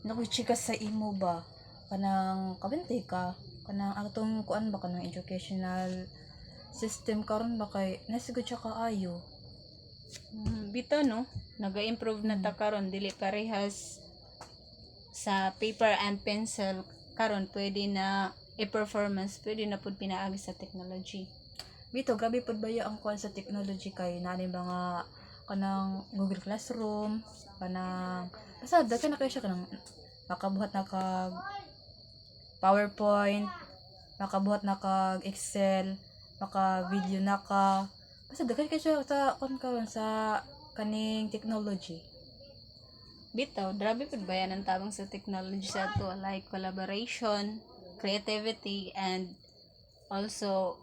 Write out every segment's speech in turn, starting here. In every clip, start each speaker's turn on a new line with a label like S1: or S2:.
S1: nakuchika sa imo ba kanang kabantay ka kanang atong kuan ba kanang educational system karon ba kay nasigod siya kaayo.
S2: Bitaw no, naga-improve na ta karon, dili parehas sa paper and pencil karon pwede na e-performance, pwede na pud pinaagi sa technology.
S1: Bito grabe pud baya ang kuan sa technology kay nani mga kanang Google Classroom kanang basta daghan na kay siya kanang makabuhat na kag PowerPoint, makabuhat na kag Excel, maka video na ka. Basta daghan kay siya sa kuan karon sa kaning technology.
S2: Bitaw, grabe pud bayan ang tabang sa technology sa to, like collaboration, creativity, and also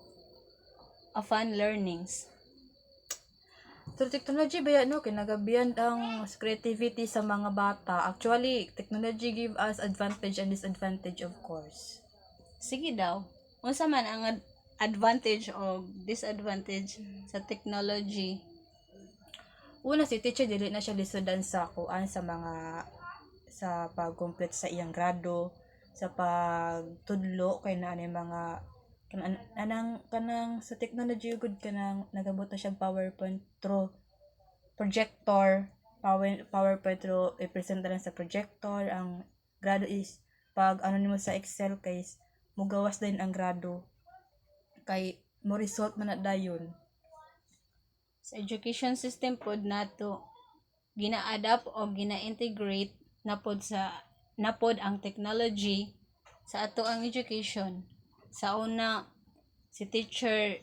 S2: a fun learnings.
S1: So technology baya no kay nagabiyan ang creativity sa mga bata. Actually, technology give us advantage and disadvantage of course.
S2: Sige daw, unsa man ang advantage o disadvantage sa technology?
S1: Una si teacher dili na siya lisodan sa kuan sa mga sa pag-complete sa iyang grado, sa pagtudlo kay na ani mga kanang sa technology good kanang nagabot na siyang PowerPoint through projector, PowerPoint through i-present na lang sa projector. Ang grado is pag ano nimo sa Excel kay mugawas din ang grado kay mo result man na dayon.
S2: Sa education system pod nato gina-adapt o gina-integrate napod ang technology sa ato ang education. Sa una, si teacher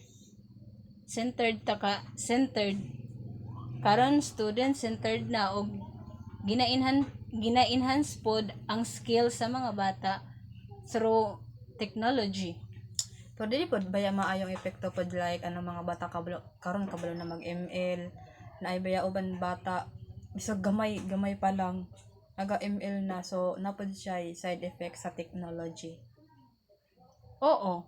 S2: centered karon student centered na og gina-enhance pod ang skill sa mga bata through technology.
S1: Pero dili pod baya maayong epekto pod like ano mga bata karon kabalo na mag ML na ay baya uban bata bisag gamay pa lang naga ML na so napod siya side effect sa technology.
S2: Oo.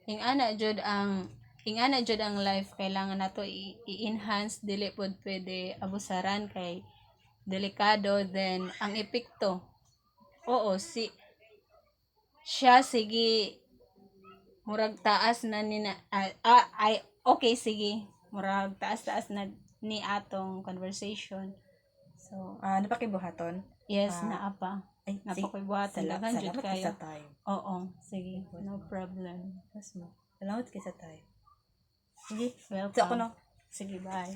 S2: Ingana jud ang life, kailangan nato i-enhance, dili pod pwede abusaran kay delikado. Then ang epekto, oo, siya sige murag taas na ni na okay, sige murag taas na ni atong conversation. So
S1: Napakibuhaton.
S2: yes, naa pa.
S1: Ay
S2: Napakibuhatan lang jud
S1: salamat
S2: kayo.
S1: sa time.
S2: Oo, sige, no problem.
S1: Salamat kay sa time. Sige,
S2: Welcome.
S1: sa ako no.
S2: Sige, bye.